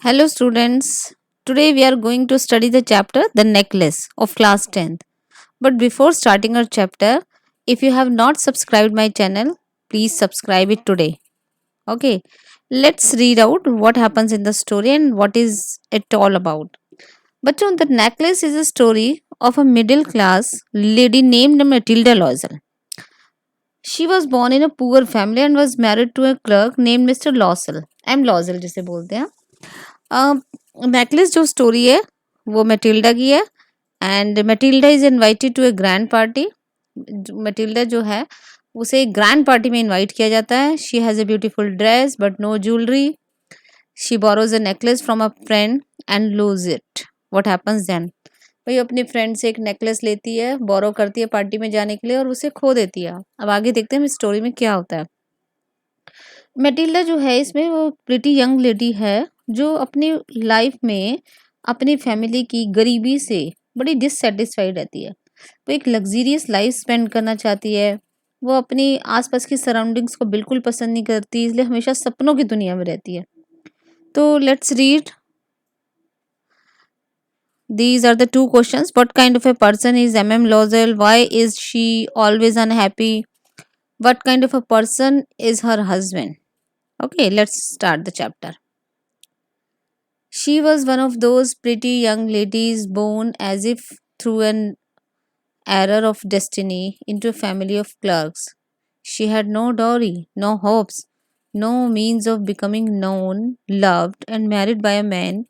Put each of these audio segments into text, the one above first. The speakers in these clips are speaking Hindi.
Hello, students. Today we are going to study the chapter The Necklace of class 10th. But before starting our chapter, if you have not subscribed my channel, please subscribe it today. Okay, let's read out what happens in the story and what is it all about. Bachon, The Necklace is a story of a middle class lady named Matilda Loisel. She was born in a poor family and was married to a clerk named Mr. Loisel. I'm Loisel जिसे बोलते हैं. नेकलेस जो स्टोरी है वो मैटिल्डा की है and Matilda is invited to a grand party. Matilda जो है उसे एक ग्रैंड पार्टी में इनवाइट किया जाता है. She has a beautiful dress but no jewellery. She borrows a necklace from a friend and lose it. What happens then? भाई अपनी फ्रेंड से एक नेकलेस लेती है, बोरो करती है पार्टी में जाने के लिए और उसे खो देती है. अब आगे देखते हैं इस स्टोरी में क्या होता है. मैटिल्डा जो है इसमें वो प्रिटी यंग लेडी है जो अपनी लाइफ में अपनी फैमिली की गरीबी से बड़ी डिससेटिस्फाइड रहती है. वो एक लग्जीरियस लाइफ स्पेंड करना चाहती है. वो अपनी आसपास की सराउंडिंग्स को बिल्कुल पसंद नहीं करती, इसलिए हमेशा सपनों की दुनिया में रहती है. तो let's read. These are the two questions. What kind of a person is MM Lozel? Why is she always unhappy? What kind of a person is her husband? Okay, let's start the chapter. She was one of those pretty young ladies born as if through an error of destiny into a family of clerks. She had no dowry, no hopes, no means of becoming known, loved, and married by a man,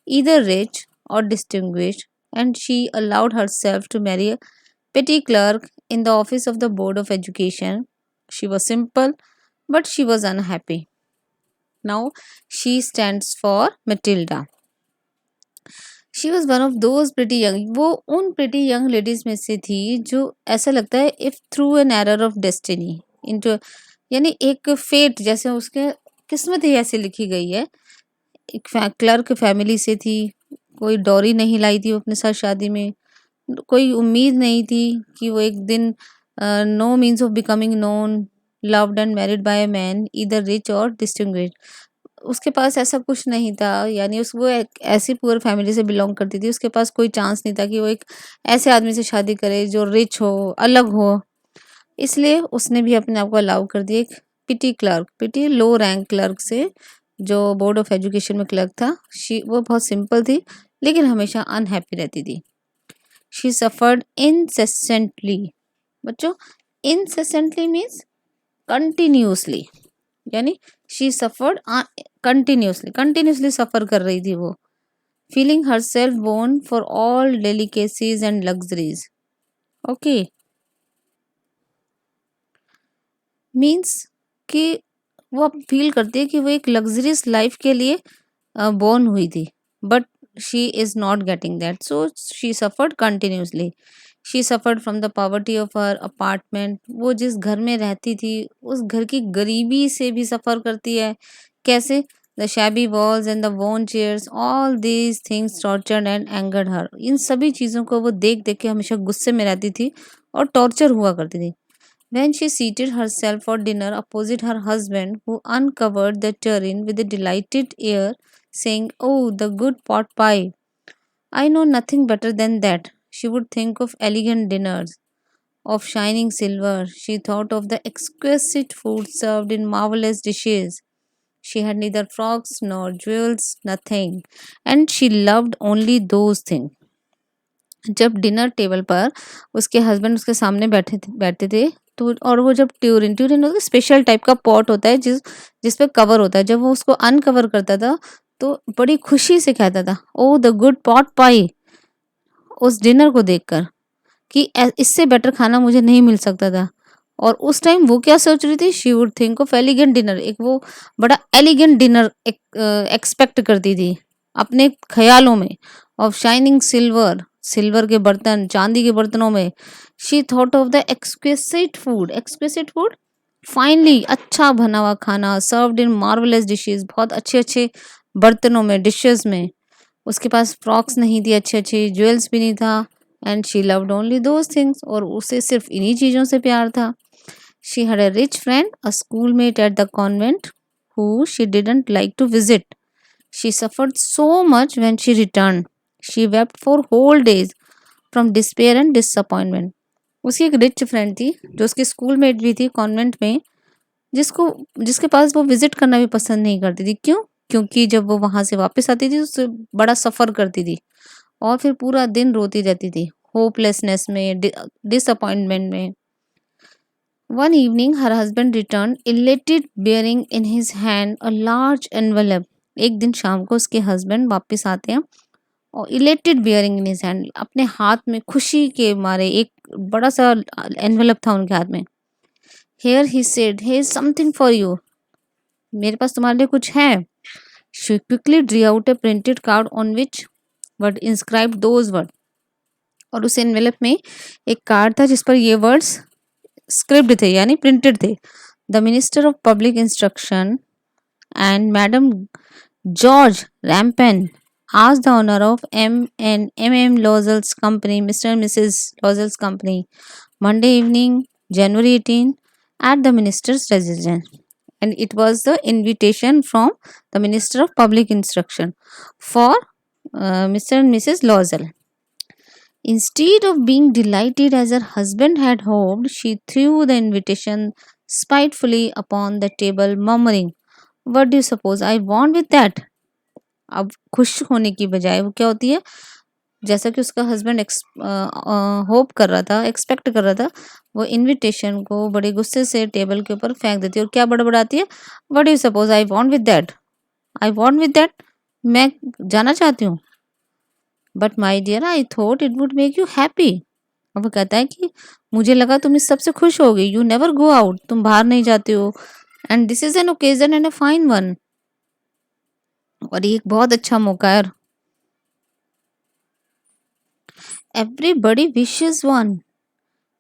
either rich or distinguished, and she allowed herself to marry a petty clerk in the office of the Board of Education. She was simple, but she was unhappy. Now she stands for Matilda. She was one of those pretty young. वो उन प्रिटी यंग लेडीज में से थी जो ऐसा लगता है if through an error of destiny into, यानी एक फेट जैसे उसके किस्मत ही ऐसी लिखी गई है. एक क्लर्क फैमिली से थी, कोई डॉरी नहीं लाई थी वो अपने साथ शादी में, कोई उम्मीद नहीं थी कि वो एक दिन no means of becoming known, loved and married by a man either rich or distinguished. उसके पास ऐसा कुछ नहीं था, यानी उस वो एक ऐसी पुअर फैमिली से बिलोंग करती थी. उसके पास कोई चांस नहीं था कि वो एक ऐसे आदमी से शादी करे जो रिच हो, अलग हो. इसलिए उसने भी अपने आप को अलाउ कर दिया एक पिटी क्लर्क, पिटी लो रैंक क्लर्क से जो बोर्ड ऑफ एजुकेशन में क्लर्क था. वो बहुत सिंपल थी लेकिन हमेशा अनहैप्पी रहती थी. She suffered incessantly. बच्चों, इनसेसेंटली मीन्स कंटिन्यूसली, यानी शी सफर्ड कंटिन्यूसली सफर कर रही थी वो. Feeling her self born for all delicacies and luxuries. Okay, means कि वो अब फील करती है कि वो एक लग्जरियस लाइफ के लिए बोर्न हुई थी, but she is not getting that, so she suffered continuously. She suffered from the poverty of her apartment. वो जिस घर में रहती थी उस घर की गरीबी से भी सफ़र करती है. कैसे? The shabby walls and the worn chairs, all these things tortured and angered her. इन सभी चीज़ों को वो देख देख के हमेशा गुस्से में रहती थी और टॉर्चर हुआ करती थी. When she seated herself for dinner opposite her husband, who uncovered the tureen with a delighted air, saying, "Oh, the good pot pie! I know nothing better than that." She would think of elegant dinners, of shining silver. She thought of the exquisite food served in marvelous dishes. She had neither frocks nor jewels, nothing, and she loved only those things. जब डिनर टेबल पर उसके हस्बैंड उसके सामने बैठते थे, तो और वो जब ट्यूरिन होता है, स्पेशल टाइप का पॉट होता है जिस पे कवर होता है, जब वो उसको अनकवर करता था तो बड़ी खुशी से कहता था, ओ द गुड पॉट पाई, उस डिनर को देखकर कि इससे बेटर खाना मुझे नहीं मिल सकता था. और उस टाइम वो क्या सोच रही थी? She would think of elegant dinner. एक वो बड़ा एलिगेंट डिनर एक्सपेक्ट करती थी अपने ख्यालों में. ऑफ शाइनिंग सिल्वर, सिल्वर के बर्तन, चांदी के बर्तनों में. She thought of the exquisite food, finally अच्छा बना हुआ खाना, सर्व्ड इन मार्वलेस डिशेस, बहुत अच्छे अच्छे बर्तनों में, डिशेस में. उसके पास फ्रॉक्स नहीं थी अच्छे अच्छे, ज्वेल्स भी नहीं था. And she loved only those things, और उसे सिर्फ इन्हीं चीज़ों से प्यार था. She had a rich friend, a schoolmate at the convent, who she didn't like to visit. She suffered so much when she returned. She wept for whole days from despair and disappointment. उसकी एक रिच फ्रेंड थी जो उसकी स्कूल मेट भी थी कॉन्वेंट में, जिसको जिसके पास वो विजिट करना भी पसंद नहीं करती थी। क्यों? क्योंकि जब वो वहां से वापस आती थी उससे बड़ा सफर करती थी और फिर पूरा दिन रोती रहती थी, होपलेसनेस में, डिसअपॉइंटमेंट में। One evening her husband return elated bearing in his hand a large envelope. एक दिन शाम को उसके हस्बैंड वापस आते हैं और elated bearing in his hand, अपने हाथ में खुशी के मारे एक बड़ा सा एनवेलप था उनके हाथ में। Here he said, here is something for you, मेरे पास तुम्हारे लिए कुछ है। She quickly drew out a printed card on which word inscribe those word, और उस एनवेलप में एक कार्ड था जिस पर ये वर्ड्स स्क्रिप्ट थे यानी प्रिंटेड थे। The minister of public instruction and Madam George Rampen asked the owner of M&M Lozel's company, Mr. and Mrs. Lozel's company, Monday evening, January 18, at the minister's residence. And it was the invitation from the Minister of Public Instruction for Mr. and Mrs. Lozel. Instead of being delighted as her husband had hoped, she threw the invitation spitefully upon the table, murmuring, "What do you suppose I want with that?" अब खुश होने की बजाय वो क्या होती है, जैसा कि उसका हस्बैंड होप कर रहा था, एक्सपेक्ट कर रहा था, वो इनविटेशन को बड़े गुस्से से टेबल के ऊपर फेंक देती है और क्या बड़बड़ाती है, "what do you suppose I want with that, I want with that, मैं जाना चाहती हूँ, but my dear I thought it would make you happy." अब वो कहता है कि मुझे लगा तुम इस सबसे खुश होगी, यू नेवर गो आउट, तुम बाहर नहीं जाते हो, and this is an occasion and a fine one, और ये एक बहुत अच्छा मौका है। Everybody wishes one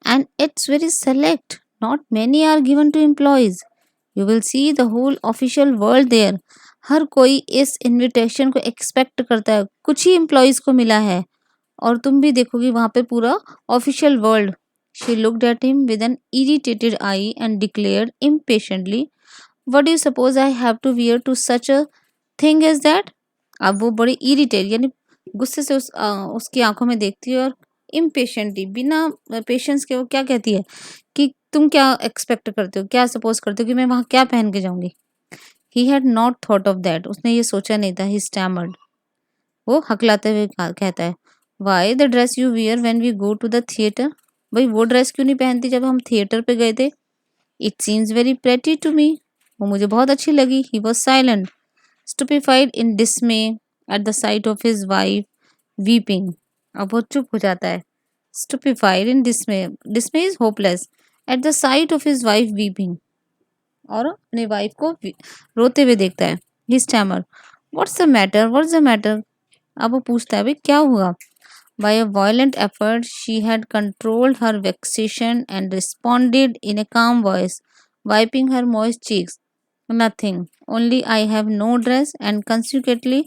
and it's very select, not many are given to employees, you will see the whole official world there. हर कोई इस इनविटेशन को एक्सपेक्ट करता है, कुछ ही एम्प्लॉयज को मिला है और तुम भी देखोगी वहां पे पूरा official world. She looked at him with an irritated eye and declared impatiently, "What do you suppose I have to wear to such a thing as that?" अब वो बड़ी इरिटेट यानी गुस्से से उसकी आंखों में देखती है और इम्पेशेंटली बिना पेशेंस के वो क्या कहती है कि तुम क्या एक्सपेक्ट करते हो, क्या सपोज करते हो कि मैं वहां क्या पहन के जाऊंगी। He had not thought of that, उसने ये सोचा नहीं था। ही स्टैमर्ड, वो हकलाते हुए कहता है, "why the dress you wear when we go to the theatre?" भाई वो ड्रेस क्यों नहीं पहनती जब हम थिएटर पे गए थे। "It seems very pretty to me", वो मुझे बहुत अच्छी लगी। He was silent, stupefied in dismay at the sight of his wife weeping. अब वो चुप हो जाता है। Stupefied in dismay, dismay is hopeless, at the sight of his wife weeping, और अपनी वाइफ को रोते हुए देखता है। He stammer, "what's the matter, what's the matter?" अब वो पूछता है भाई क्या हुआ। By a violent effort, she had controlled her vexation and responded in a calm voice, wiping her moist cheeks. "Nothing. Only I have no dress, and consequently,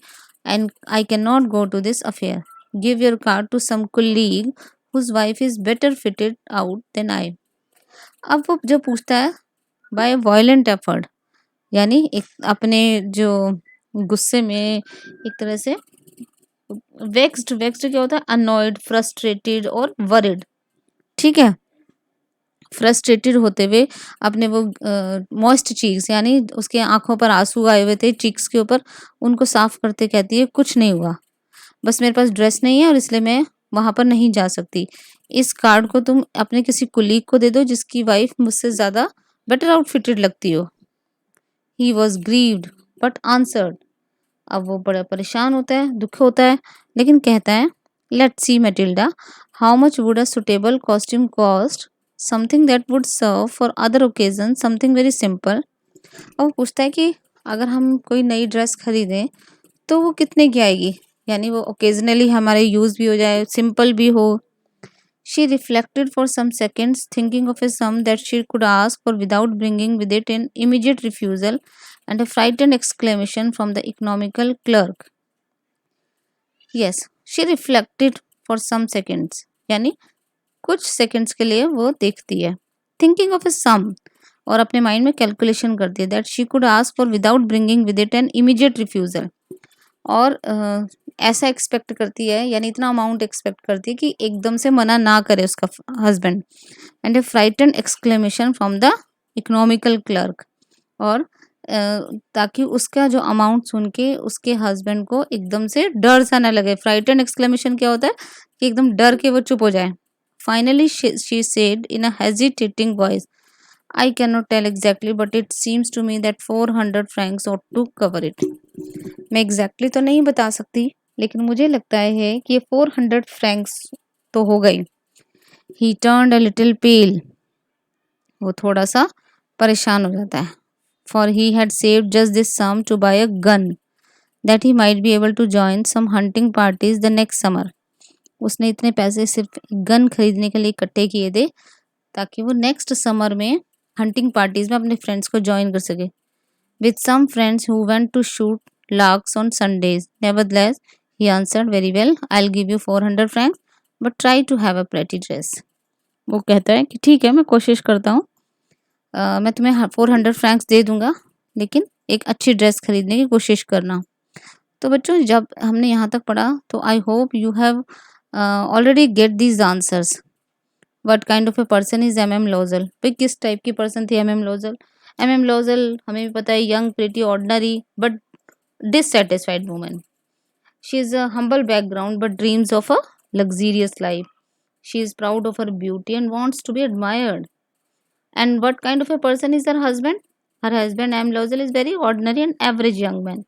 and I cannot go to this affair. Give your card to some colleague whose wife is better fitted out than I." अब वो जो पूछता है by a violent effort, यानी एक अपने जो गुस्से में एक तरह से वेक्स्ड, वेक्स्ड क्या होता है, अनॉयड, फ्रस्ट्रेटेड और वरिड, ठीक है। फ्रस्ट्रेटेड होते हुए अपने वो मॉइस्ट चीक्स यानी उसके आंखों पर आंसू आए हुए थे चीक्स के ऊपर, उनको साफ करते कहती है, "कुछ नहीं हुआ, बस मेरे पास ड्रेस नहीं है और इसलिए मैं वहां पर नहीं जा सकती। इस कार्ड को तुम अपने किसी कुलीग को दे दो जिसकी वाइफ मुझसे ज्यादा बेटर आउटफिटेड लगती हो." He was grieved but answered, अब वो बड़ा परेशान होता है, दुख होता है, लेकिन कहता है, "let's see Matilda, how much would a suitable costume cost, something that would serve for other occasion, something very simple." अब वो पूछता है कि अगर हम कोई नई ड्रेस खरीदें तो वो कितने की आएगी, यानी वो ओकेजनली हमारे यूज भी हो जाए, सिंपल भी हो। She reflected for some seconds, thinking of a sum that she could ask for without bringing with it an immediate refusal and a frightened exclamation from the economical clerk. Yes, she reflected for some seconds, यानी कुछ सेकंड्स के लिए वो देखती है, thinking of a sum, और अपने माइंड में कैलकुलेशन करती है, that she could ask for without bringing with it an immediate refusal, और ऐसा एक्सपेक्ट करती है, यानी इतना अमाउंट एक्सपेक्ट करती है कि एकदम से मना ना करे उसका husband. And A frighten exclamation from the economical clerk. और ताकि उसका जो अमाउंट सुन के उसके हस्बैंड को एकदम से डर सा ना लगे। फ्राइटन एक्सक्लेमेशन क्या होता है कि एकदम डर के वो चुप हो जाए। Finally she said in a hesitating voice, I cannot tell exactly, but it seems to me that 400 francs ought to cover it. मैं exactly तो नहीं बता सकती, लेकिन मुझे लगता है कि ये 400 francs तो हो गई। He turned a little pale. वो थोड़ा सा परेशान हो जाता है। For he had saved just this sum to buy a gun, that he might be able to join some hunting parties the next summer. उसने इतने पैसे सिर्फ गन खरीदने के लिए इकट्ठे किए थे ताकि वो नेक्स्ट समर में हंटिंग पार्टीज में अपने फ्रेंड्स को ज्वाइन कर सके। With some friends who went to shoot larks on Sundays, nevertheless he answered, very well, I will give you 400 francs, but try to have a pretty dress. वो कहता है कि ठीक है, मैं कोशिश करता हूँ, मैं तुम्हें 400 फ्रैंक्स दे दूंगा, लेकिन एक अच्छी ड्रेस खरीदने की कोशिश करना। तो बच्चों, जब हमने यहाँ तक पढ़ा तो I hope you have already get these answers. What kind of a person is M M Loisel. भाई किस टाइप की पर्सन थी M M Loisel? M M Loisel हमें भी पता है, young, pretty, ordinary but dissatisfied woman. She is a humble background but dreams of a luxurious life. She is proud of her beauty and wants to be admired. And what kind of a person is her husband? Her husband, M. Lozel, is very ordinary and average young man.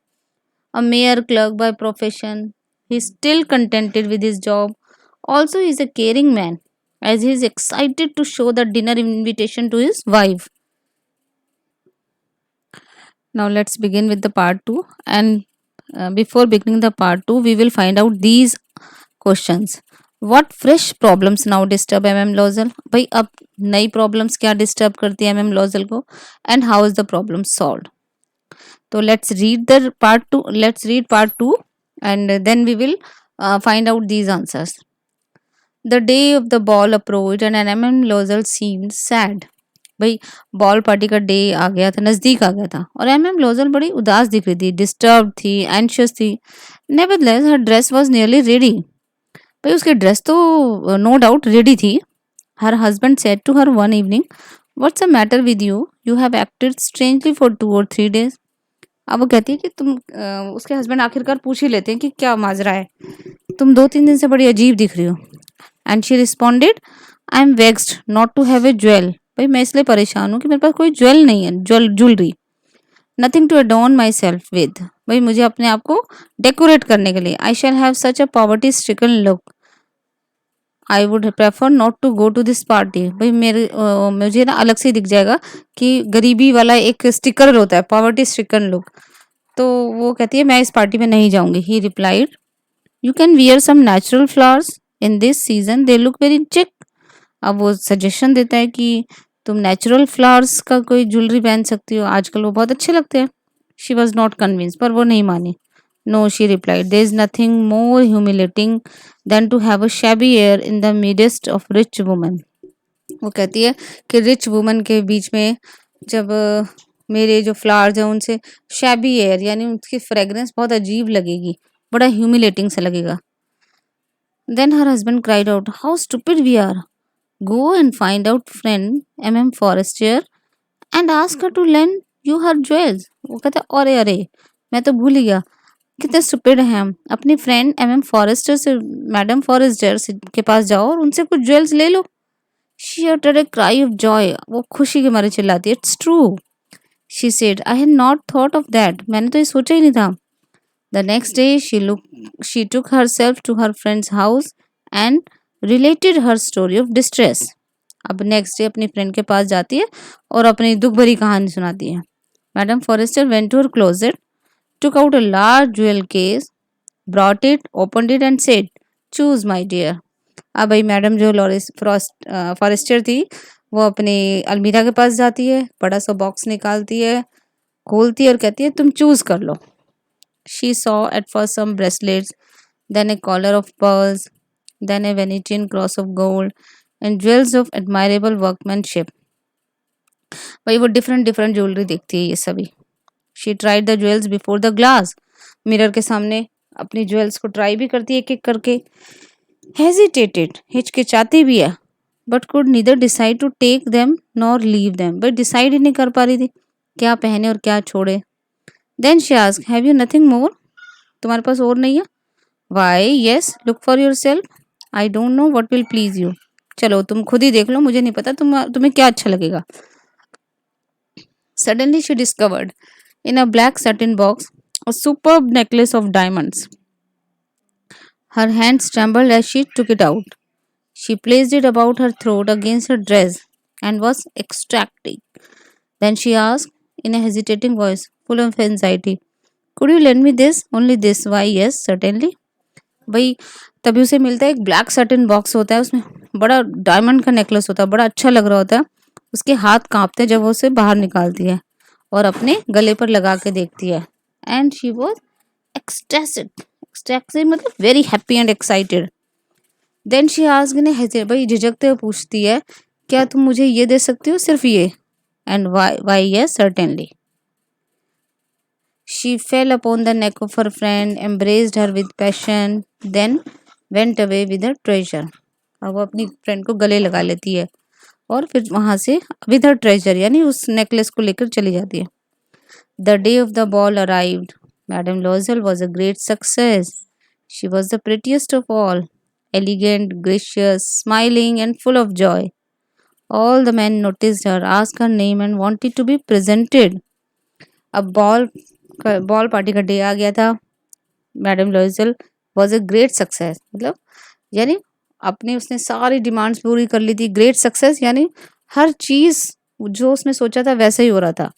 A mayor clerk by profession. He is still contented with his job. Also, he is a caring man, as he is excited to show the dinner invitation to his wife. Now, let's begin with the part 2. And before beginning the part 2, we will find out these questions. What fresh problems now disturb MM Lozel? भाई अब नई problems क्या disturb करती है MM Lozel को? And how is the problem solved? So let's read the part 2. Let's read part 2 and then we will find out these answers. The day of the ball approached and MM Lozel seemed sad. भाई बॉल पार्टी का डे आ गया था, नज़दीक आ गया था, और MM लोजल बड़ी उदास दिख रही थी, डिस्टर्ब थी, एंशियस थी। Nevertheless her dress was nearly ready. भाई उसकी ड्रेस तो नो डाउट रेडी थी। Her husband said to her one evening, what's the matter with you, you have acted strangely for 2 or 3 days। अब वो कहती है कि तुम उसके हस्बैंड आखिरकार पूछ ही लेते हैं कि क्या माजरा है, तुम 2-3 दिन से बड़ी अजीब दिख रही हो। And she responded, I am vexed not to have a jewel. भाई मैं इसलिए परेशान हूँ कि मेरे पास कोई ज्वेल नहीं है, jewellery, nothing to adorn myself with. भाई मुझे अपने आप को डेकोरेट करने के लिए, I shall have such a poverty stricken look, I would prefer not to go to this party. भाई मुझे ना अलग से दिख जाएगा कि गरीबी वाला एक स्टिकर होता है, पॉवर्टी स्ट्रिकन लुक। तो वो कहती है मैं इस पार्टी में नहीं जाऊंगी। He replied, you can wear some natural flowers in this season, they look very chic. अब वो सजेशन देता है कि तुम नेचुरल फ्लावर्स का कोई ज्वेलरी पहन सकती हो, आजकल वो बहुत अच्छे लगते हैं। शी वॉज नॉट कन्विंस, पर वो नहीं मानी। No, she replied, there is nothing more humiliating than to have a shabby air in the midst of rich woman. वो कहती है कि रिच वुमन के बीच में जब मेरे जो फ्लावर्स हैं उनसे शैबी एयर, यानी उनकी फ्रेग्रेंस बहुत अजीब लगेगी, बड़ा ह्यूमिलेटिंग सा लगेगा। Then her husband cried out, how stupid we are, go and find out friend MM Forrester and ask her to lend you her jewels। वो कहता है अरे अरे मैं तो भूल ही गया, कितने स्टूपिड हैं हम। अपनी फ्रेंड MM फॉरेस्टर से, मैडम फॉरेस्टर के पास जाओ और उनसे कुछ ज्वेल्स ले लो। She uttered a cry of joy। वो खुशी के मारे चिल्लाती है, it's true, she said, I had not thought of that। मैंने तो ये सोचा ही नहीं था। The next day she took herself to her friend's house and related her story of distress। अब नेक्स्ट डे अपनी फ्रेंड के पास जाती है और अपनी दुख भरी कहानी सुनाती है। Madam Forestier went to her closet, took out a large jewel case, brought it, opened it and said, choose my dear। अब भाई मैडम जो फॉरेस्टर थी वो अपनी अलमीरा के पास जाती है, बड़ा सा बॉक्स निकालती है, खोलती है और कहती है तुम चूज कर लो। She saw at first some bracelets, then a collar of pearls, then a Venetian cross of gold, and jewels of admirable workmanship। भाई वो डिफरेंट डिफरेंट ज्वेलरी देखती है ये सभी। She tried the jewels before the glass, mirror के सामने अपनी ज्वेल्स को ट्राई भी करती है एक एक करके, हेजिटेटेड हिचकिचाती भी है, but could neither decide to take them nor leave them, but decide ही नहीं कर पा रही थी क्या पहने और क्या छोड़े। Then she asked, have you nothing more, तुम्हारे पास और नहीं है? Why yes, look for yourself, I don't know what will please you, चलो तुम खुद ही देख लो, मुझे नहीं पता तुम्हें क्या अच्छा लगेगा। Suddenly she discovered in a black satin box a superb necklace of diamonds. Her hands trembled as she took it out. She placed it about her throat against her dress and was extracting. Then she asked in a hesitating voice, full of anxiety, could you lend me this? Only this? Why, yes, certainly. भाई तभी उसे मिलता है एक ब्लैक सर्टिन बॉक्स होता है, उसमें बड़ा डायमंड का नेकलेस होता है, बड़ा अच्छा लग रहा होता है। उसके हाथ कांपते हैं जब वो उसे बाहर निकालती है और अपने गले पर लगा के देखती है। And she was ecstatic, ecstatic मतलब very happy and excited. Then she asked in hesitate, भाई झिझकते हुए पूछती है, क्या तुम मुझे ये दे सकती हो, सिर्फ ये? And why yes certainly. She fell upon the neck of her friend, embraced her with passion, then went away with her treasure. अब वो अपनी फ्रेंड को गले लगा लेती है और फिर वहां से विद हर ट्रेजर यानी उस नेकलेस को लेकर चली जाती है। The day of the ball arrived. Madam Loisel was a great success. She was the prettiest of all, elegant, gracious, smiling, and full of joy. All the men noticed her, asked her name, and wanted to be presented. अब बॉल पार्टी का डे आ गया था। Madam लॉयजल was a great success, मतलब यानी अपनी उसने सारी डिमांड्स पूरी कर ली थी। ग्रेट सक्सेस यानी हर चीज जो उसने सोचा था वैसे ही हो रहा था।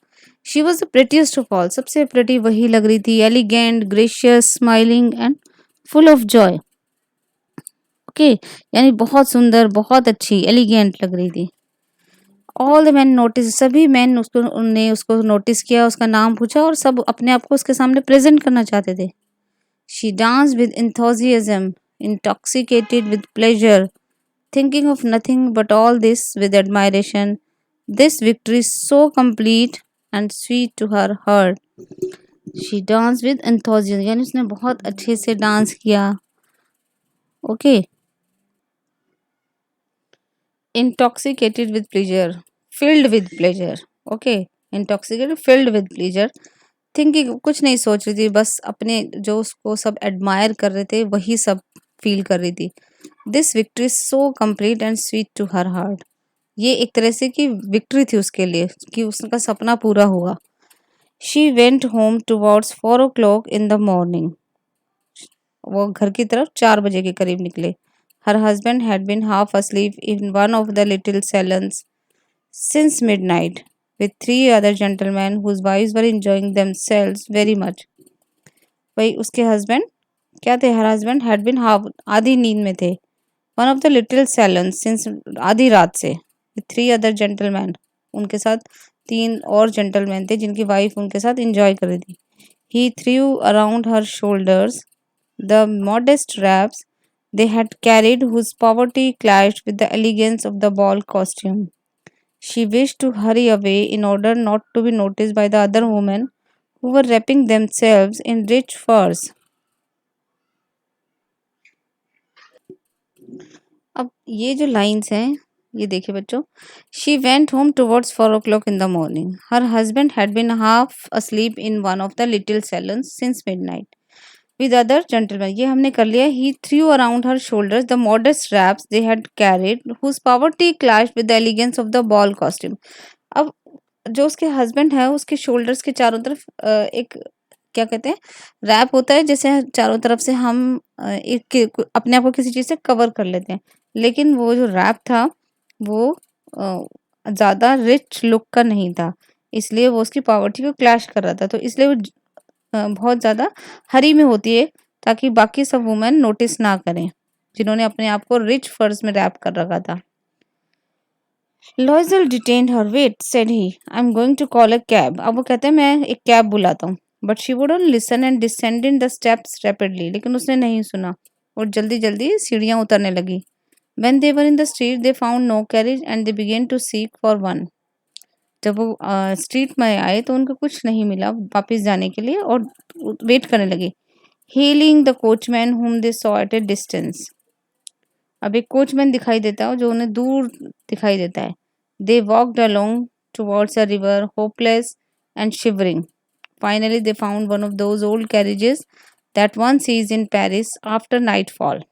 She was the prettiest of all, सबसे प्रेटी वही लग रही थी। Elegant, gracious, smiling and full of joy. Okay, यानी बहुत सुंदर, बहुत अच्छी, एलिगेंट लग रही थी। ऑल द मैन नोटिस, सभी मैन उसको नोटिस किया, उसका नाम पूछा और सब अपने आप को उसके सामने प्रेजेंट करना चाहते थे। She dance with enthusiasm, intoxicated with pleasure, thinking of nothing but all this with admiration. This victory is so complete and sweet to her heart. She danced with enthusiasm, यानी उसने बहुत अच्छे से डांस किया। Okay, intoxicated with pleasure, filled with pleasure. Okay, intoxicated, filled with pleasure. Thinking, कुछ नहीं सोच रही थी, बस अपने जो उसको सब एडमायर कर रहे थे वही सब फील कर रही थी। This victory so complete and sweet to her heart, ये एक तरह से की विक्ट्री थी उसके लिए कि उसका सपना पूरा हुआ। She went home towards 4 o'clock in the morning, वो घर की तरफ 4 बजे के करीब निकले। Her husband had been half asleep in one of the little salons since midnight with 3 other gentlemen whose wives were enjoying themselves very much. भाई उसके हस्बैंड क्या थे? Her husband had been half, आधी नींद में थे। One of the little salons since, आधी रात से। विथ 3 other gentlemen, उनके साथ 3 और जेंटलमैन थे जिनकी वाइफ उनके साथ एंजॉय कर रही थी। He threw around her shoulders the modest wraps they had carried whose poverty clashed with the elegance of the ball costume. She wished to hurry away in order not to be noticed by the other women who were wrapping themselves in rich furs. अब ये जो लाइन्स हैं ये देखिए बच्चों। She went home towards 4 o'clock in the morning, her husband had been half asleep in one of the little saloons since midnight with other gentlemen, ये हमने कर लिया। he threw around her shoulders the modest wraps they had carried whose poverty clashed with the elegance of the ball costume. अब जो उसके हस्बैंड है उसके शोल्डर्स के चारों तरफ एक क्या कहते हैं, रैप होता है, जैसे चारों तरफ से हम अपने आप को किसी चीज से कवर कर लेते हैं। लेकिन वो जो रैप था वो ज्यादा रिच लुक का नहीं था, इसलिए वो उसकी पॉवर्टी को क्लैश कर रहा था। तो इसलिए वो बहुत ज़्यादा हरी में होती है ताकि बाकी सब वुमेन नोटिस ना करें जिन्होंने अपने आप को रिच फर्स में रैप कर रखा था। Loisel detained her, wait said he, I am going to call a cab. अब वो कहते हैं मैं एक कैब बुलाता हूँ। But she wouldn't listen and descended the steps rapidly, लेकिन उसने नहीं सुना और जल्दी जल्दी सीढ़ियाँ उतरने लगी। When they were in the street, they found no carriage and they began to seek for one. जब वो स्ट्रीट में आए तो उनको कुछ नहीं मिला वापस जाने के लिए और वेट करने लगे। Hailing the coachman whom they saw at a distance। अब एक कोचमैन दिखाई देता है जो उन्हें दूर दिखाई देता है। They walked along towards a river hopeless and shivering. Finally they found one of those old carriages that one sees in Paris after nightfall.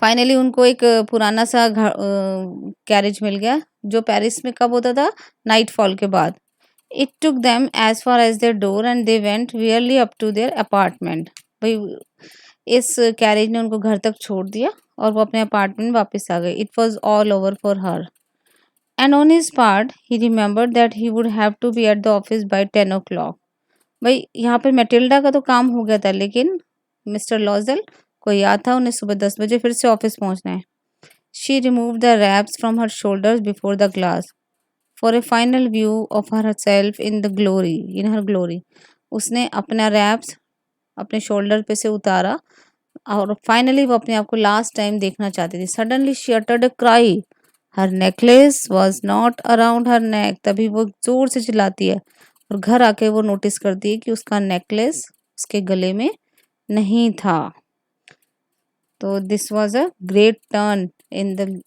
Finally उनको एक पुराना सा कैरेज मिल गया जो पेरिस में कब होता था, नाइटफॉल के बाद। It took them as far as their door and they went wearily up to their apartment. भाई इस कैरेज ने उनको घर तक छोड़ दिया और वो अपने अपार्टमेंट वापस आ गए। It was all over for her and on his part he remembered that he would have to be at the office by 10 o'clock। भाई यहाँ पे मैटिल्डा का तो काम हो गया था, लेकिन मिस्टर लॉजल को याद था उन्हें सुबह 10 बजे फिर से ऑफिस पहुंचना है। She remove the wraps from her shoulders before the glass for a final view of herself in her glory. उसने अपना रैप्स अपने शोल्डर पे से उतारा और फाइनली वो अपने आप को लास्ट टाइम देखना चाहती थी। Suddenly she uttered a cry. Her necklace was not around her neck. तभी वो जोर से चिल्लाती है और घर आके वो नोटिस करती है कि उसका नेकलेस उसके गले में नहीं था। तो this was a great turn in the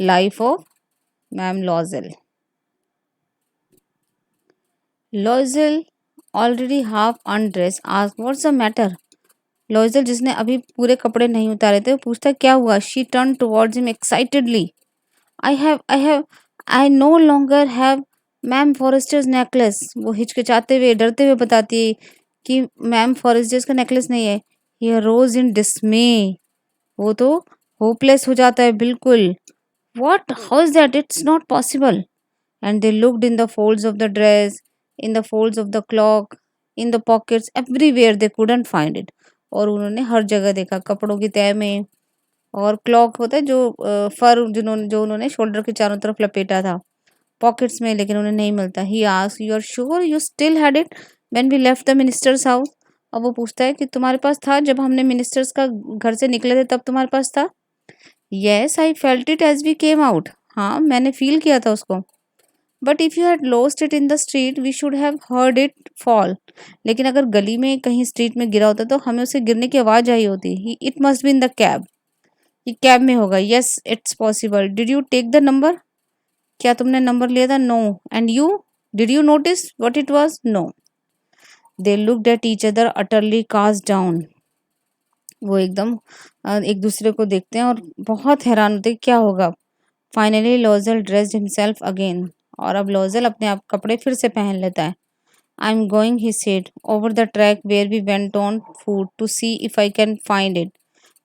life of ma'am Loisel. Loisel already half undress asked what's the matter. Loisel जिसने अभी पूरे कपड़े नहीं उतारे थे वो पूछता क्या हुआ। She turn towards him excitedly. I know longer have ma'am Forester's necklace. वो हिचकिचाते हुए डरते हुए बताती है कि मैम फॉरेस्टर्स का नेकलेस नहीं है। ही रोज इन डिस्मे। वो तो होपलेस हो जाता है बिल्कुल। What, how is that, it's not possible. And they looked in the folds of the dress, in the folds of the clock, in the pockets, everywhere they couldn't find it. और उन्होंने हर जगह देखा, कपड़ों की तह में, और क्लॉक होता है जो फर जो उन्होंने शोल्डर के चारों तरफ लपेटा था, पॉकेट्स में, लेकिन उन्हें नहीं मिलता। He asked you are sure you still had it when we left the minister's house. अब वो पूछता है कि तुम्हारे पास था जब हमने मिनिस्टर्स का घर से निकले थे, तब तुम्हारे पास था। Yes I felt it as we came out. हाँ मैंने फील किया था उसको। But if you had lost it in the street we should have heard it fall. लेकिन अगर गली में कहीं स्ट्रीट में गिरा होता तो हमें उसे गिरने की आवाज आई होती। It must be in the cab. ये कैब में होगा। Yes it's possible. Did you take the number. क्या तुमने नंबर लिया था। No. And you, did you notice what it was. No. They looked at each other utterly cast down. वो एकदम एक दूसरे को देखते हैं और बहुत हैरान होते हैं क्या होगा। Finally Loisel dressed himself again. और अब लॉजल अपने आप कपड़े फिर से पहन लेता है। I am going he said over the track where we went on foot to see if I can find it.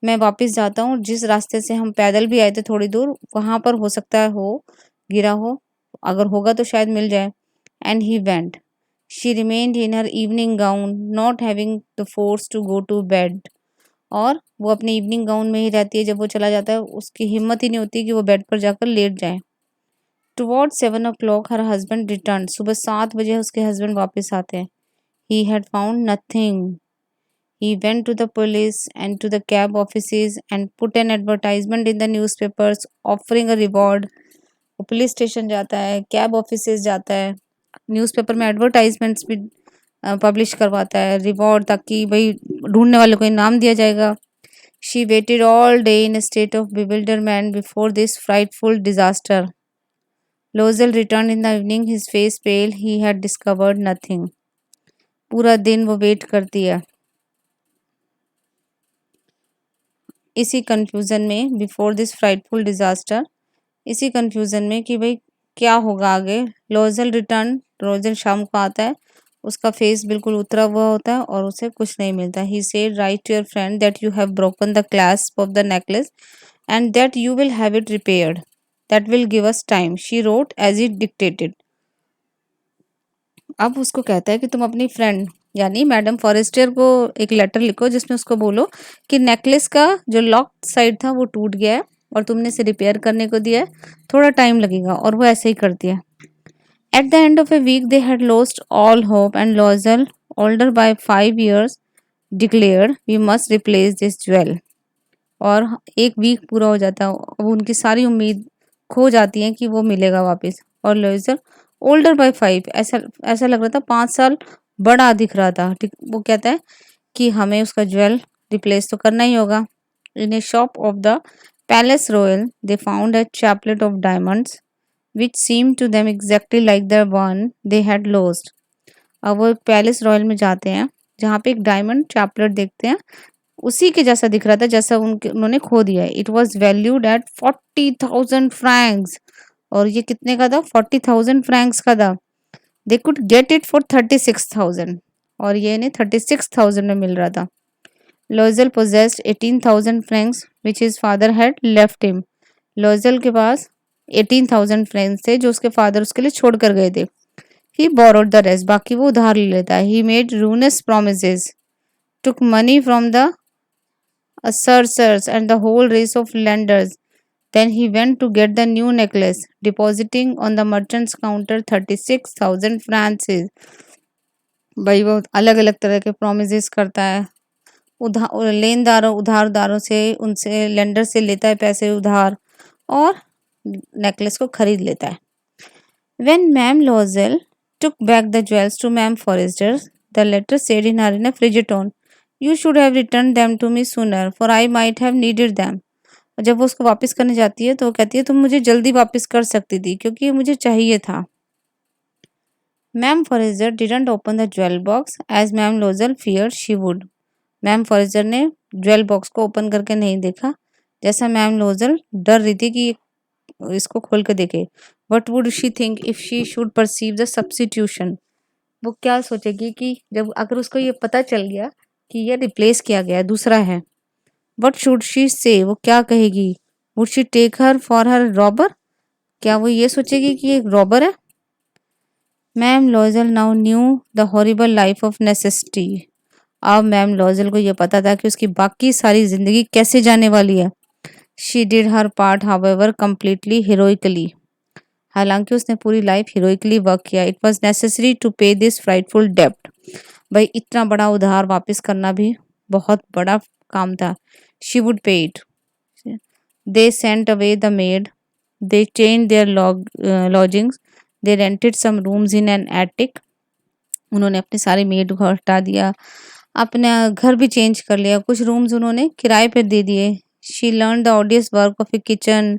मैं वापस जाता हूँ जिस रास्ते से हम पैदल भी आए थे थोड़ी दूर, वहां पर हो सकता है हो गिरा हो, अगर होगा तो शायद मिल जाए। And he went. She remained in her evening gown not having the force to go to bed. और वो अपने इवनिंग गाउन में ही रहती है। जब वो चला जाता है उसकी हिम्मत ही नहीं होती कि वो बेड पर जाकर लेट जाए। Towards 7 o'clock her husband return. सुबह 7 बजे उसके हस्बैंड वापस आते हैं। He had found nothing. He went to the police and to the cab offices and put an advertisement in the newspapers offering a reward। वो पुलिस स्टेशन जाता है, कैब ऑफिसेज जाता है, न्यूज़पेपर में एडवर्टाइजमेंट्स भी पब्लिश करवाता है, रिवॉर्ड, ताकि भाई ढूंढने वाले को इनाम दिया जाएगा। She waited all day in state of bewilderment before this frightful disaster. Loisel return in the evening, his face pale, he had discovered nothing. पूरा दिन वो वेट करती है इसी कंफ्यूजन में, बिफोर दिस फ्राइटफुल डिजास्टर, इसी कंफ्यूजन में कि भाई क्या होगा आगे। लोजेल रिटर्न, रोजेल शाम को आता है, उसका फेस बिल्कुल उतरा हुआ होता है और उसे कुछ नहीं मिलता। He said write to your friend that you have broken the clasp of the necklace and that you will have it repaired, that will give us time. She wrote as it dictated. अब उसको कहता है कि तुम अपनी फ्रेंड यानी मैडम फॉरेस्टर को एक लेटर लिखो जिसमें उसको बोलो कि नेकलेस का जो लॉक साइड था वो टूट गया है और तुमने इसे रिपेयर करने को दिया है, थोड़ा टाइम लगेगा। और वो ऐसे ही करती है। At the end of a week they had lost all hope and Loisel, older by 5 years, declared we must replace this jewel. और एक वीक पूरा हो जाता है, अब उनकी सारी उम्मीद खो जाती है कि वो मिलेगा वापस। और लोइजर ओल्डर बाय 5, ऐसा ऐसा लग रहा था 5 साल बड़ा दिख रहा था। ठीक, वो कहता है कि हमें उसका ज्वेल रिप्लेस तो करना ही होगा। In a shop of the palace royal they found a chaplet of diamonds which seemed to them exactly like the one they had lost। अब वो पैलेस रॉयल में जाते हैं जहाँ पे एक डायमंड चैपलेट देखते हैं, उसी के जैसा दिख रहा था जैसा उन्होंने खो दिया है। It was valued at 40,000 francs. और ये कितने का था? 40,000 फ्रैंक्स का था। They could get it for 36,000, और ये इन्हें 36,000 में मिल रहा था। Loisel possessed 18,000 francs which his father had left him. Loisel के पास 18,000 फ्रैंक्स थे जो उसके फादर उसके लिए छोड़ कर गए थे। ही बोरोड द रेस्ट, बाकी वो उधार ले लेता है। He made ruinous promises, took money from the assessors and the whole race of lenders. Then he went to get the new necklace, depositing on the merchant's counter 36,000 francs। भाई वो अलग अलग तरह के प्रोमिस करता है, उधार लेनदारों उधारदारों से, उनसे लेंडर से लेता है पैसे उधार और नेकलेस को खरीद लेता है। When Ma'am Loisel took back the jewels to Ma'am Forrester, the latter said in a frigid tone, "You should have returned them to me sooner, for I might have needed them." और जब वो उसको वापस करने जाती है तो वो कहती है तुम मुझे जल्दी वापस कर सकती थी क्योंकि ये मुझे चाहिए था। Ma'am Forestier didn't open the jewel box as ma'am Loisel fear she would. Ma'am Forestier ने ज्वेल बॉक्स को ओपन करके नहीं देखा जैसा मैम लोजल डर रही थी कि इसको खोल के देखे। What would she think if she should perceive the substitution. वो क्या सोचेगी कि जब अगर उसको ये पता चल गया कि ये रिप्लेस किया गया दूसरा है। वट शुड शी से, वो क्या कहेगी? Would she take her for her robber, क्या वो ये सोचेगी कि ये रॉबर है? Ma'am Loisel now knew the horrible life of necessity. अब मैम लॉजल को ये पता था कि उसकी बाकी सारी जिंदगी कैसे जाने वाली है। She did her part however completely heroically. हालांकि उसने पूरी लाइफ हीरोइकली वर्क किया। इट वॉज नेसेसरी टू पे दिस फ्राइटफुल डेप्ट। भाई इतना बड़ा उधार वापस करना भी बहुत बड़ा काम था। She would pay it. They sent away the maid, they change their lodgings, they rented some rooms in an attic. उन्होंने अपने सारे मेड को हटा दिया, अपना घर भी चेंज कर लिया, कुछ रूम्स उन्होंने किराए पर दे दिए। She learn the ऑडियस work of A kitchen,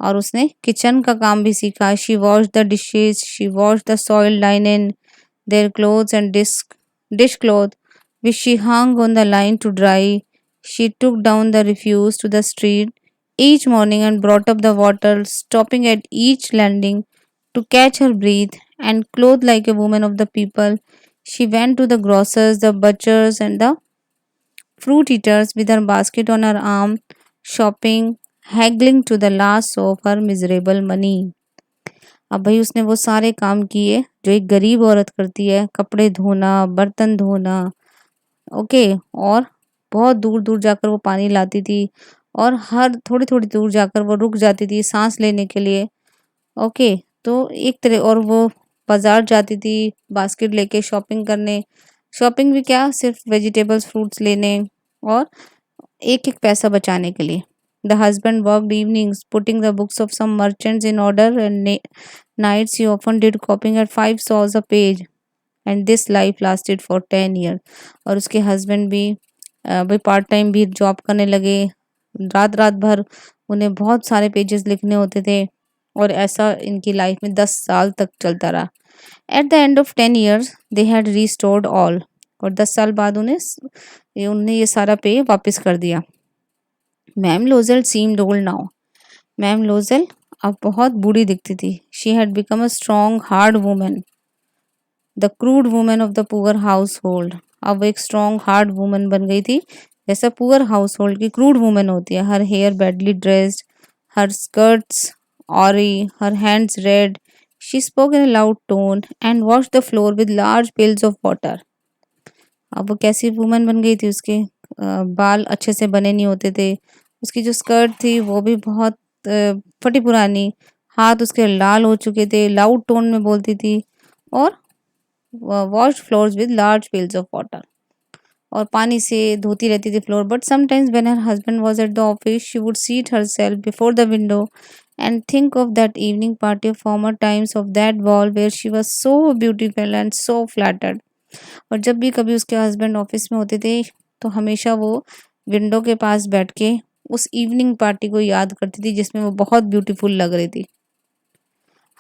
और उसने किचन का काम भी सीखा। She wash the dishes, she wash the soil linen, their clothes and dish cloth which she hung on the line to dry. She took down the refuse to the street each morning and brought up the water, stopping at each landing to catch her breath. And clothed like a woman of the people, she went to the grocers, the butchers, and the fruit eaters with her basket on her arm, shopping, haggling to the last of her miserable money। अब भाई उसने वो सारे काम किए जो एक गरीब औरत करती है, कपड़े धोना, बर्तन धोना, ओके, और बहुत दूर दूर जाकर वो पानी लाती थी और हर थोड़ी थोड़ी दूर जाकर वो रुक जाती थी सांस लेने के लिए। ओके, तो एक तरह, और वो बाजार जाती थी बास्केट लेके शॉपिंग करने। शॉपिंग भी क्या, सिर्फ वेजिटेबल्स फ्रूट्स लेने और एक एक पैसा बचाने के लिए। The husband worked evenings putting the books of some merchants in order and nights he often did copying at 5 sous a page and this life lasted for 10 year. और उसके हस्बैंड भी भाई पार्ट टाइम भी जॉब करने लगे, रात रात भर उन्हें बहुत सारे पेजेस लिखने होते थे और ऐसा इनकी लाइफ में 10 साल तक चलता रहा। Eight the end of 10 years they had restored all, और 10 साल बाद उन्हें ये सारा पे वापस कर दिया। Ma'am Loisel seemed old now. Ma'am Loisel अब बहुत बूढ़ी दिखती थी। She had become a strong hard woman, the crude woman of the poor household. अब वो एक स्ट्रॉन्ग हार्ड वुमन बन गई थी जैसा पुअर हाउस होल्ड की क्रूड वुमन होती है। Her hair badly dressed, her skirts awry, her hands red. She spoke in a loud tone and wash the floor with large pails of water. अब वो कैसी वुमन बन गई थी, उसके बाल अच्छे से बने नहीं होते थे, उसकी जो स्कर्ट थी वो भी बहुत फटी पुरानी, हाथ उसके लाल हो चुके थे, लाउड टोन में बोलती थी और wash floors with large pails of water, और पानी से धोती रहती थी floor. But sometimes when her husband was at the office she would seat herself before the window And think of that evening party of former times, of that ball where she was so beautiful and so flattered. और जब भी कभी उसके हस्बैंड ऑफिस में होते थे तो हमेशा वो विंडो के पास बैठ के उस इवनिंग पार्टी को याद करती थी जिसमें वो बहुत ब्यूटीफुल लग रही थी.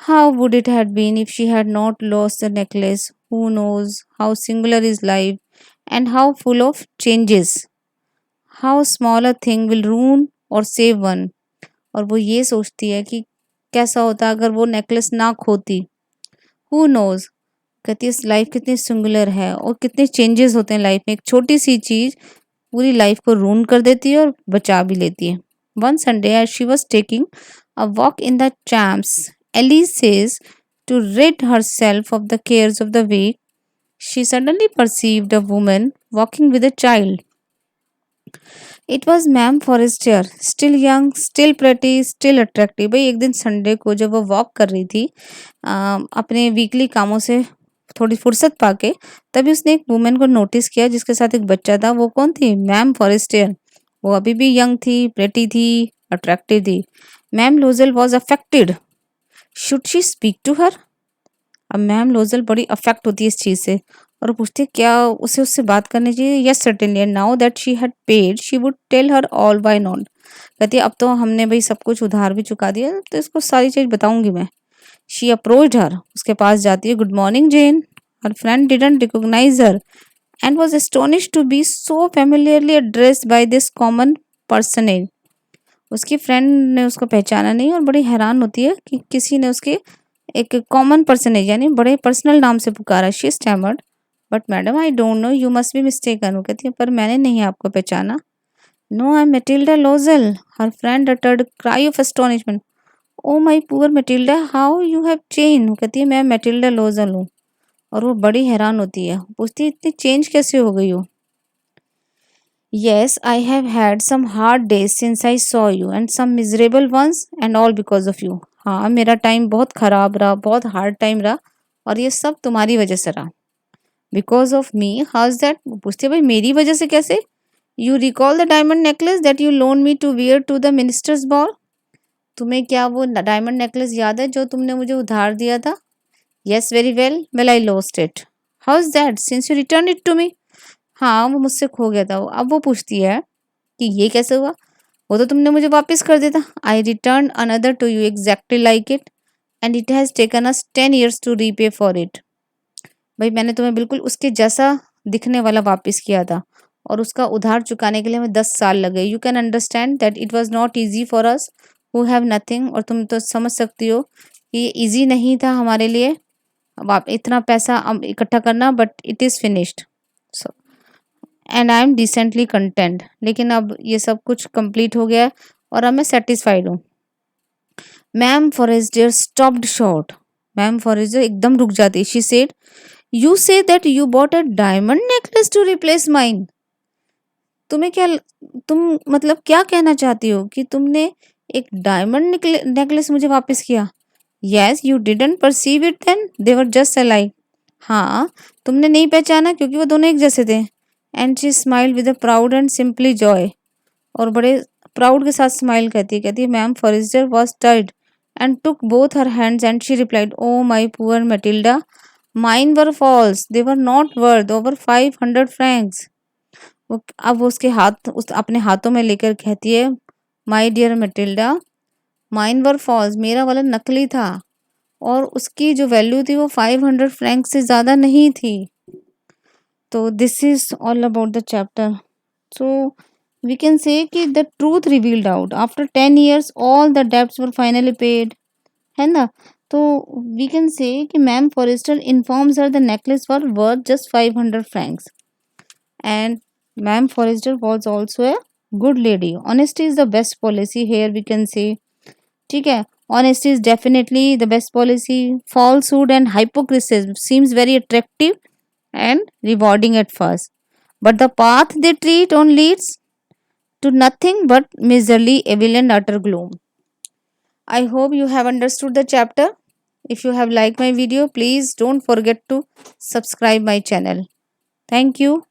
How would it have been if she had not lost the necklace? Who knows how singular is life and how full of changes. How small a thing will ruin or save one. और वो ये सोचती है कि कैसा होता अगर वो नेकलेस ना खोती. Who knows. कहती है लाइफ कितनी सिंगुलर है और कितने चेंजेस होते हैं लाइफ में. एक छोटी सी चीज पूरी लाइफ को रून कर देती है और बचा भी लेती है. One Sunday as she was taking a walk in the Champs, Elise says, to rid herself of the cares of the week, she suddenly perceived a woman walking with a child. It was ma'am Forestier, still young, still pretty, still attractive. भाई एक दिन संडे को जब वो वॉक कर रही थी अपने वीकली कामों से थोड़ी फुर्सत पाके, तभी उसने एक वुमेन को नोटिस किया जिसके साथ एक बच्चा था. वो कौन थी? Ma'am Forestier. वो अभी भी यंग थी, प्रेटी थी, अट्रैक्टिव थी. Ma'am Loisel was affected. Should she speak to her? अब मैम लोजल बड़ी अफेक्ट होती है इस चीज से और वो पूछती है क्या उसे उससे बात करनी चाहिए. Yes certainly, and now that she had paid she would tell her all why not. कहती है अब तो हमने भाई सब कुछ उधार भी चुका दिया तो इसको सारी चीज बताऊंगी मैं. शी अप्रोच्ड हर, उसके पास जाती है. Good morning Jane. Her friend didn't recognise her and was astonished to be so familiarly addressed by this common personage. उसकी फ्रेंड ने उसको पहचाना नहीं और बड़ी हैरान होती है कि किसी ने उसके एक कॉमन पर्सनेज यानी बड़े पर्सनल नाम से पुकारा. She stammered, but madam I don't know, you must be mistaken. वो कहती है पर मैंने नहीं आपको पहचाना. No, I am Mathilde Loisel. Her friend uttered cry of astonishment. Oh my poor Mathilde, how you have change. वो कहती है मैं मेटिल्डा लोजल हूँ. और वो बड़ी हैरान होती है, पूछती है इतनी चेंज कैसे हो गई हो. Yes, I have had some hard days since I saw you and some miserable ones and all because of you. हाँ मेरा टाइम बहुत खराब रहा, बहुत हार्ड टाइम रहा और ये सब तुम्हारी वजह से रहा. Because of me, how is that. पूछती है भाई मेरी वजह से कैसे. You recall the diamond necklace that you loan me to wear to the minister's ball. तुम्हें क्या वो डायमंड नेकलेस याद है जो तुमने मुझे उधार दिया था. Yes very well, well I lost it. How is that since you return it to me. हाँ वो मुझसे खो गया था. अब वो पूछती है कि ये कैसे हुआ. वो तो तुमने मुझे वापस कर दिया था. I return another to you exactly like it and it has taken us 10 years to repay for it. भाई मैंने तुम्हें बिल्कुल उसके जैसा दिखने वाला वापस किया था और उसका उधार चुकाने के लिए हमें 10 साल लगे. You can understand that it was not easy for us who have nothing. और तुम तो समझ सकती हो कि ये ईजी नहीं था हमारे लिए अब आप इतना पैसा इकट्ठा करना. But it is finished and I am decently content. लेकिन अब ये सब कुछ कंप्लीट हो गया है और अब मैं सेटिस्फाइड हूँ. Ma'am Forestier stopped short. Ma'am Forestier एकदम रुक जाती. She said, you say that you bought a diamond necklace to replace mine. तुम्हें क्या, तुम मतलब क्या कहना चाहती हो कि तुमने एक डायमंड नेकलेस मुझे वापस किया. Yes, you didn't perceive it then, they were just alike. हाँ तुमने नहीं पहचाना क्योंकि वो दोनों एक जैसे थे. And she smile with a proud and simply joy. और बड़े प्राउड के साथ स्माइल कहती है ma'am Forestier was turned and took both her hands and she replied, oh my poor Mathilde, mine were false, they were not worth over 500 francs. अब वो उसके हाथ अपने हाथों में लेकर कहती है, my dear Matilda, mine were false, मेरा वाला नकली था और उसकी जो वैल्यू थी वो 500 francs से ज़्यादा नहीं थी. तो this is all about the chapter. So we can say कि the truth revealed out after 10 years all the debts were finally paid, है ना. तो we can say कि ma'am Forestier informs her the necklace were worth just 500 francs and ma'am Forestier was also a good lady. Honesty is the best policy here we can say. ठीक है, honesty is definitely the best policy. Falsehood and hypocrisy seems very attractive and rewarding at first, but the path they treat on leads to nothing but miserly evil and utter gloom. I hope you have understood the chapter. If you have liked my video, please don't forget to subscribe my channel. Thank you.